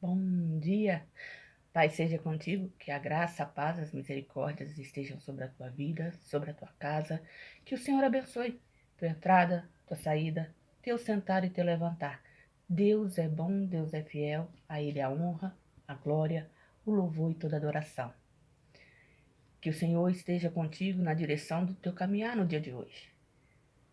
Bom dia, Pai seja contigo, que a graça, a paz, as misericórdias estejam sobre a tua vida, sobre a tua casa, que o Senhor abençoe tua entrada, tua saída, teu sentar e teu levantar. Deus é bom, Deus é fiel, a Ele a honra, a glória, o louvor e toda adoração. Que o Senhor esteja contigo na direção do teu caminhar no dia de hoje.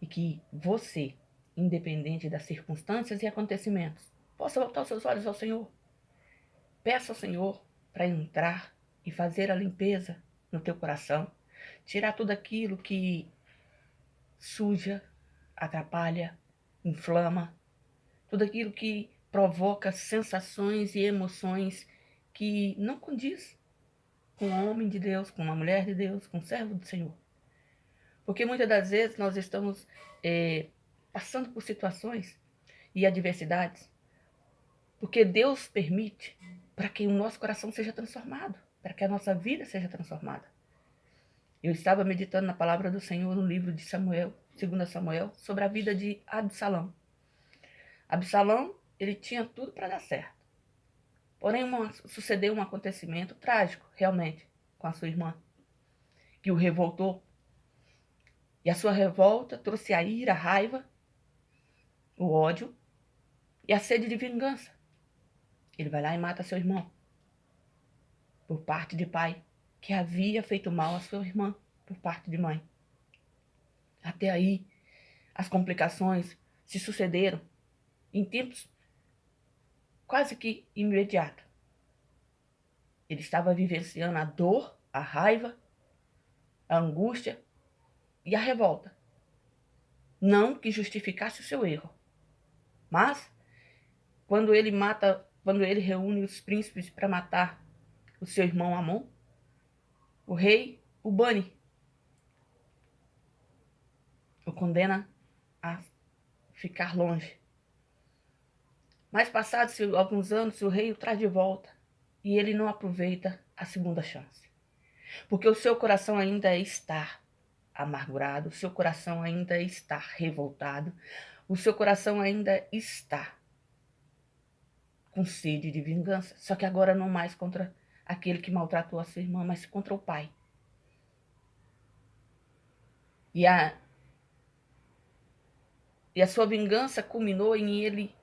E que você, independente das circunstâncias e acontecimentos, possa voltar os seus olhos ao Senhor. Peça ao Senhor para entrar e fazer a limpeza no teu coração, tirar tudo aquilo que suja, atrapalha, inflama, tudo aquilo que provoca sensações e emoções que não condiz com um homem de Deus, com uma mulher de Deus, com um servo do Senhor. Porque muitas das vezes nós estamos passando por situações e adversidades, porque Deus permite para que o nosso coração seja transformado, para que a nossa vida seja transformada. Eu estava meditando na palavra do Senhor no livro de Samuel, 2 Samuel, sobre a vida de Absalão. Absalão, ele tinha tudo para dar certo. Porém, sucedeu um acontecimento trágico, realmente, com a sua irmã, que o revoltou. E a sua revolta trouxe a ira, a raiva, o ódio e a sede de vingança. Ele vai lá e mata seu irmão, por parte de pai, que havia feito mal à sua irmã, por parte de mãe. Até aí, as complicações se sucederam em tempos quase que imediatos. Ele estava vivenciando a dor, a raiva, a angústia e a revolta. Não que justificasse o seu erro, mas quando ele reúne os príncipes para matar o seu irmão Amon, o rei o bane, o condena a ficar longe. Mas passados alguns anos, o rei o traz de volta e ele não aproveita a segunda chance. Porque o seu coração ainda está amargurado, o seu coração ainda está revoltado, o seu coração ainda está com sede de vingança. Só que agora não mais contra aquele que maltratou a sua irmã, mas contra o pai. E a sua vingança culminou em ele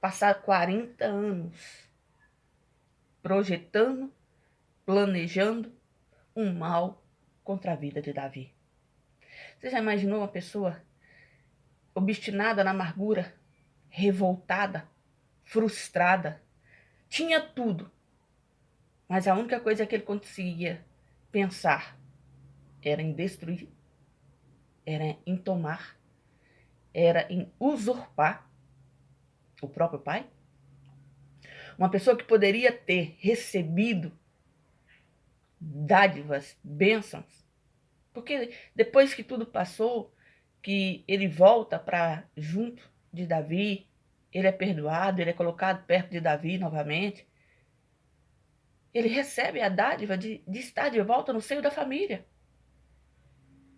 passar 40 anos projetando, planejando um mal contra a vida de Davi. Você já imaginou uma pessoa obstinada na amargura, revoltada, frustrada? Tinha tudo, mas a única coisa que ele conseguia pensar era em destruir, era em tomar, era em usurpar o próprio pai? Uma pessoa que poderia ter recebido dádivas, bênçãos, porque depois que tudo passou, que ele volta para junto de Davi, ele é perdoado, ele é colocado perto de Davi novamente, ele recebe a dádiva de estar de volta no seio da família.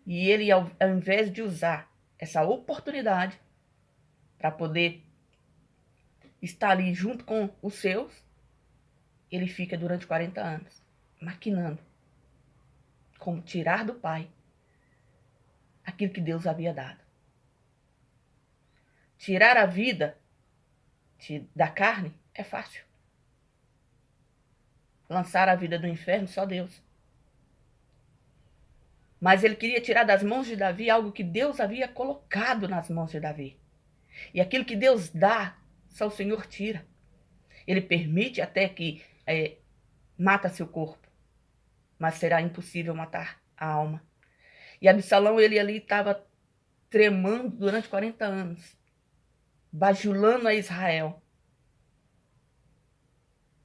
E ele, ao invés de usar essa oportunidade para poder estar ali junto com os seus, ele fica durante 40 anos maquinando como tirar do pai aquilo que Deus havia dado. Tirar a vida da carne é fácil. Lançar a vida do inferno, só Deus. Mas ele queria tirar das mãos de Davi algo que Deus havia colocado nas mãos de Davi. E aquilo que Deus dá, só o Senhor tira. Ele permite até que mata seu corpo, mas será impossível matar a alma. E Absalão, ele ali estava tremando durante 40 anos, bajulando a Israel,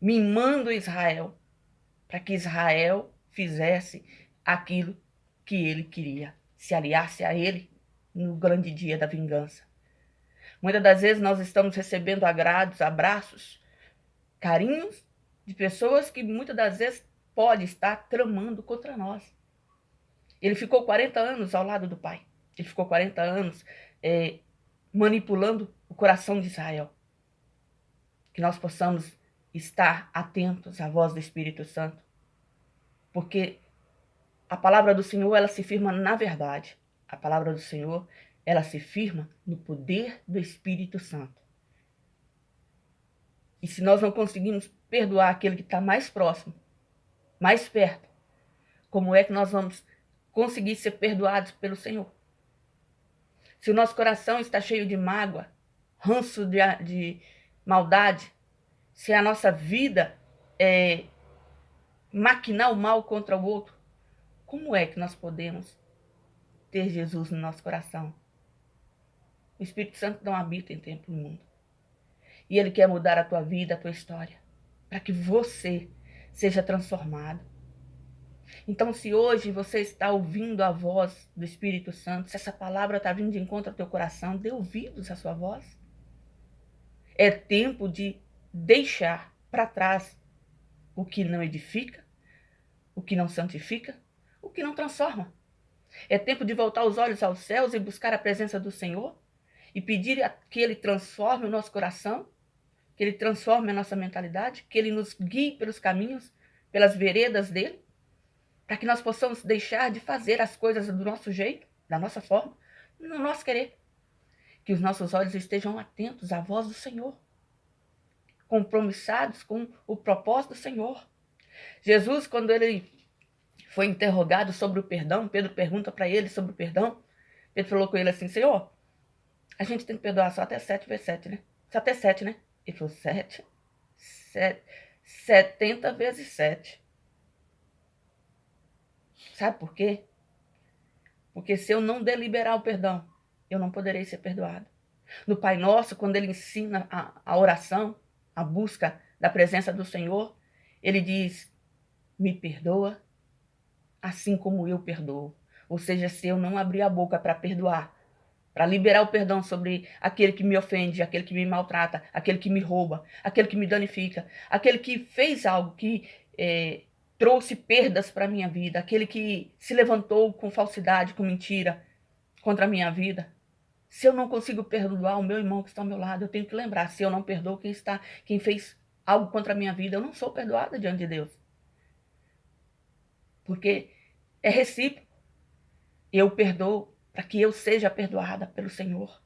mimando Israel, para que Israel fizesse aquilo que ele queria, se aliasse a ele no grande dia da vingança. Muitas das vezes nós estamos recebendo agrados, abraços, carinhos de pessoas que muitas das vezes pode estar tramando contra nós. Ele ficou 40 anos ao lado do pai. Ele ficou 40 anos manipulando o coração de Israel. Que nós possamos estar atentos à voz do Espírito Santo, porque a palavra do Senhor, ela se firma na verdade. A palavra do Senhor, ela se firma no poder do Espírito Santo. E se nós não conseguimos perdoar aquele que está mais próximo, mais perto, como é que nós vamos conseguir ser perdoados pelo Senhor? Se o nosso coração está cheio de mágoa, ranço de maldade, se a nossa vida é maquinar o mal contra o outro, como é que nós podemos ter Jesus no nosso coração? O Espírito Santo não habita em tempo imundo. E ele quer mudar a tua vida, a tua história, para que você seja transformado. Então, se hoje você está ouvindo a voz do Espírito Santo, se essa palavra está vindo de encontro ao teu coração, dê ouvidos à sua voz. É tempo de deixar para trás o que não edifica, o que não santifica, o que não transforma. É tempo de voltar os olhos aos céus e buscar a presença do Senhor e pedir que Ele transforme o nosso coração, que Ele transforme a nossa mentalidade, que Ele nos guie pelos caminhos, pelas veredas dEle, para que nós possamos deixar de fazer as coisas do nosso jeito, da nossa forma, no nosso querer. Que os nossos olhos estejam atentos à voz do Senhor, compromissados com o propósito do Senhor. Jesus, quando Ele foi interrogado sobre o perdão, Pedro pergunta para Ele sobre o perdão, Pedro falou com Ele assim: Senhor, a gente tem que perdoar só até 7 vezes 7, né? Só até 7, né? Ele falou: 7? 70 vezes 7. Sabe por quê? Porque se eu não deliberar o perdão, eu não poderei ser perdoado. No Pai Nosso, quando ele ensina a oração, a busca da presença do Senhor, ele diz: me perdoa assim como eu perdoo. Ou seja, se eu não abrir a boca para perdoar, para liberar o perdão sobre aquele que me ofende, aquele que me maltrata, aquele que me rouba, aquele que me danifica, aquele que fez algo que trouxe perdas para a minha vida, aquele que se levantou com falsidade, com mentira contra a minha vida. Se eu não consigo perdoar o meu irmão que está ao meu lado, eu tenho que lembrar: se eu não perdoo quem fez algo contra a minha vida, eu não sou perdoada diante de Deus. Porque é recíproco. Eu perdoo para que eu seja perdoada pelo Senhor.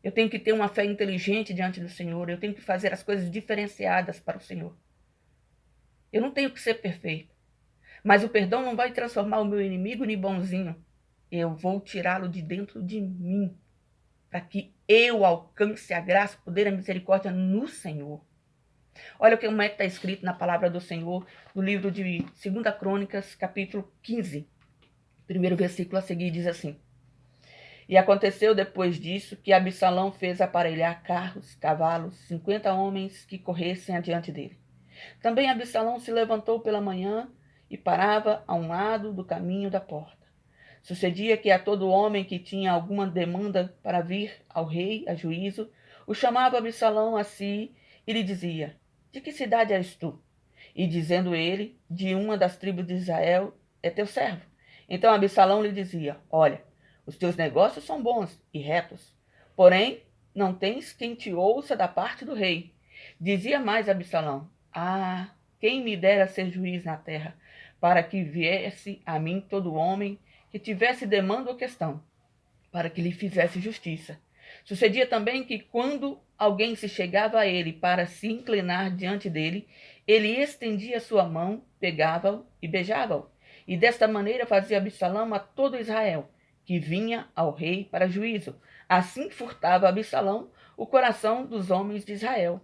Eu tenho que ter uma fé inteligente diante do Senhor. Eu tenho que fazer as coisas diferenciadas para o Senhor. Eu não tenho que ser perfeito. Mas o perdão não vai transformar o meu inimigo em bonzinho. Eu vou tirá-lo de dentro de mim, para que eu alcance a graça, o poder e a misericórdia no Senhor. Olha como é que está escrito na palavra do Senhor, no livro de 2 Crônicas, capítulo 15. Primeiro versículo a seguir diz assim: E aconteceu depois disso que Absalão fez aparelhar carros, cavalos, 50 homens que corressem adiante dele. Também Absalão se levantou pela manhã e parava a um lado do caminho da porta. Sucedia que a todo homem que tinha alguma demanda para vir ao rei a juízo, o chamava Absalão a si e lhe dizia: De que cidade és tu? E dizendo ele: De uma das tribos de Israel, é teu servo. Então Absalão lhe dizia: Olha, os teus negócios são bons e retos, porém não tens quem te ouça da parte do rei. Dizia mais Absalão: Ah, quem me dera ser juiz na terra, para que viesse a mim todo homem que tivesse demanda ou questão, para que lhe fizesse justiça. Sucedia também que, quando alguém se chegava a ele para se inclinar diante dele, ele estendia sua mão, pegava-o e beijava-o. E desta maneira fazia Absalão a todo Israel, que vinha ao rei para juízo. Assim furtava Absalão o coração dos homens de Israel.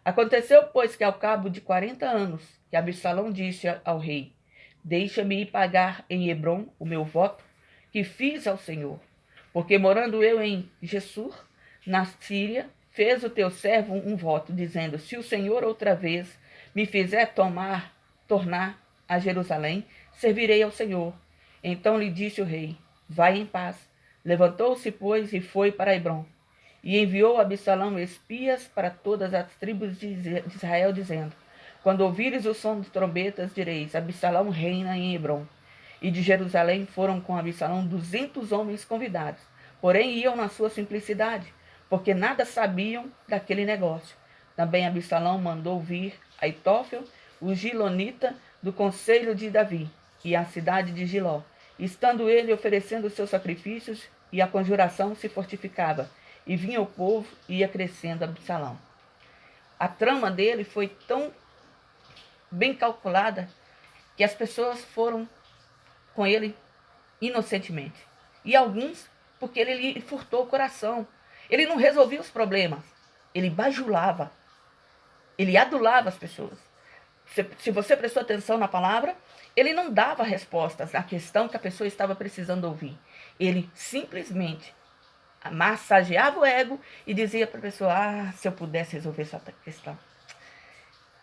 Aconteceu, pois, que ao cabo de 40 anos, que Absalão disse ao rei: Deixa-me ir pagar em Hebrom o meu voto que fiz ao Senhor. Porque morando eu em Gessur, na Síria, fez o teu servo um voto, dizendo: Se o Senhor outra vez me fizer tornar a Jerusalém, servirei ao Senhor. Então lhe disse o rei: Vai em paz. Levantou-se, pois, e foi para Hebrom. E enviou Absalão espias para todas as tribos de Israel, dizendo: Quando ouvires o som de trombetas, direis: Absalão reina em Hebrom. E de Jerusalém foram com Absalão 200 homens convidados, porém iam na sua simplicidade, porque nada sabiam daquele negócio. Também Absalão mandou vir Aitófel, o gilonita, do conselho de Davi, e à cidade de Giló. Estando ele oferecendo os seus sacrifícios, e a conjuração se fortificava, e vinha o povo e ia crescendo Absalão. A trama dele foi tão bem calculada que as pessoas foram com ele inocentemente. E alguns, porque ele lhe furtou o coração. Ele não resolvia os problemas. Ele bajulava. Ele adulava as pessoas. Se você prestou atenção na palavra, ele não dava respostas à questão que a pessoa estava precisando ouvir. Ele simplesmente massageava o ego e dizia para a pessoa: se eu pudesse resolver essa questão.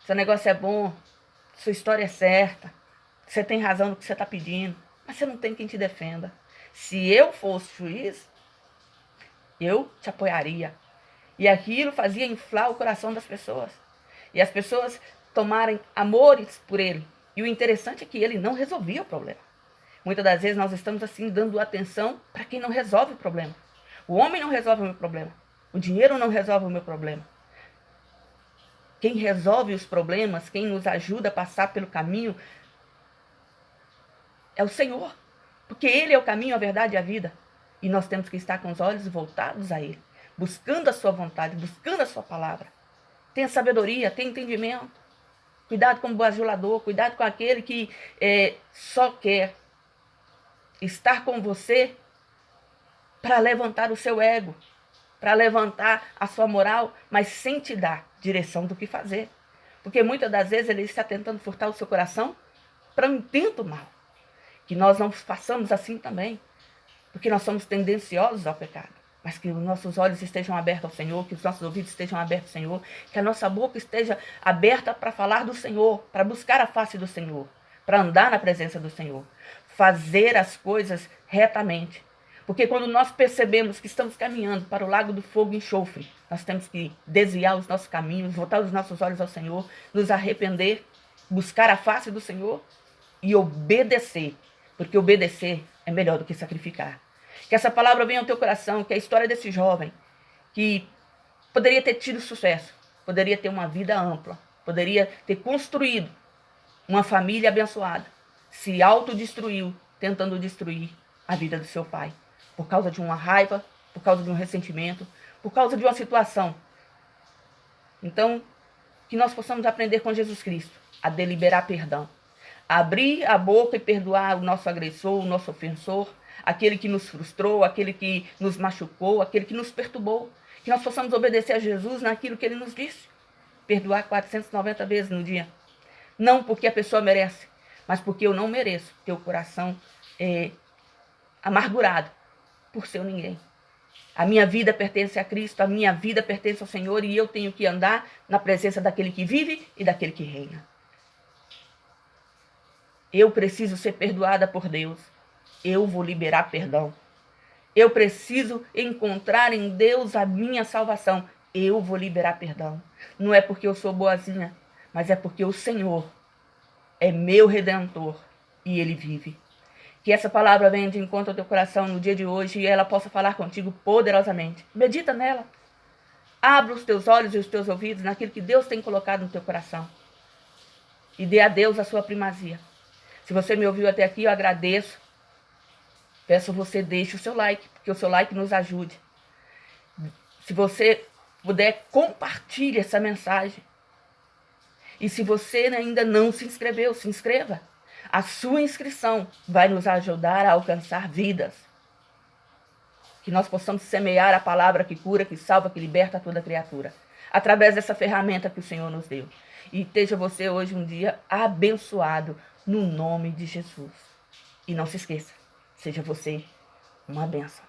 Seu negócio é bom, sua história é certa, você tem razão no que você está pedindo, mas você não tem quem te defenda. Se eu fosse juiz, eu te apoiaria. E aquilo fazia inflar o coração das pessoas. E as pessoas tomarem amores por ele. E o interessante é que ele não resolvia o problema. Muitas das vezes nós estamos assim dando atenção para quem não resolve o problema. O homem não resolve o meu problema. O dinheiro não resolve o meu problema. Quem resolve os problemas, quem nos ajuda a passar pelo caminho é o Senhor. Porque Ele é o caminho, a verdade e a vida. E nós temos que estar com os olhos voltados a Ele. Buscando a sua vontade, buscando a sua palavra. Tenha sabedoria, tenha entendimento. Cuidado com o bajulador, cuidado com aquele que só quer estar com você para levantar o seu ego, para levantar a sua moral, mas sem te dar direção do que fazer. Porque muitas das vezes ele está tentando furtar o seu coração para um intento mal. Que nós não façamos assim também, porque nós somos tendenciosos ao pecado. Mas que os nossos olhos estejam abertos ao Senhor, que os nossos ouvidos estejam abertos ao Senhor, que a nossa boca esteja aberta para falar do Senhor, para buscar a face do Senhor, para andar na presença do Senhor, fazer as coisas retamente. Porque quando nós percebemos que estamos caminhando para o lago do fogo e enxofre, nós temos que desviar os nossos caminhos, voltar os nossos olhos ao Senhor, nos arrepender, buscar a face do Senhor e obedecer. Porque obedecer é melhor do que sacrificar. Que essa palavra venha ao teu coração, que a história desse jovem, que poderia ter tido sucesso, poderia ter uma vida ampla, poderia ter construído uma família abençoada, se autodestruiu, tentando destruir a vida do seu pai. Por causa de uma raiva, por causa de um ressentimento, por causa de uma situação. Então, que nós possamos aprender com Jesus Cristo a deliberar perdão. Abrir a boca e perdoar o nosso agressor, o nosso ofensor, aquele que nos frustrou, aquele que nos machucou, aquele que nos perturbou. Que nós possamos obedecer a Jesus naquilo que ele nos disse. Perdoar 490 vezes no dia. Não porque a pessoa merece, mas porque eu não mereço ter o coração amargurado por ser ninguém. A minha vida pertence a Cristo, a minha vida pertence ao Senhor e eu tenho que andar na presença daquele que vive e daquele que reina. Eu preciso ser perdoada por Deus. Eu vou liberar perdão. Eu preciso encontrar em Deus a minha salvação. Eu vou liberar perdão. Não é porque eu sou boazinha, mas é porque o Senhor é meu Redentor e Ele vive. Que essa palavra venha de encontro ao teu coração no dia de hoje e ela possa falar contigo poderosamente. Medita nela. Abra os teus olhos e os teus ouvidos naquilo que Deus tem colocado no teu coração. E dê a Deus a sua primazia. Se você me ouviu até aqui, eu agradeço. Peço que você deixe o seu like, porque o seu like nos ajude. Se você puder, compartilhe essa mensagem. E se você ainda não se inscreveu, se inscreva. A sua inscrição vai nos ajudar a alcançar vidas. Que nós possamos semear a palavra que cura, que salva, que liberta toda criatura. Através dessa ferramenta que o Senhor nos deu. E esteja você hoje um dia abençoado no nome de Jesus. E não se esqueça, seja você uma bênção.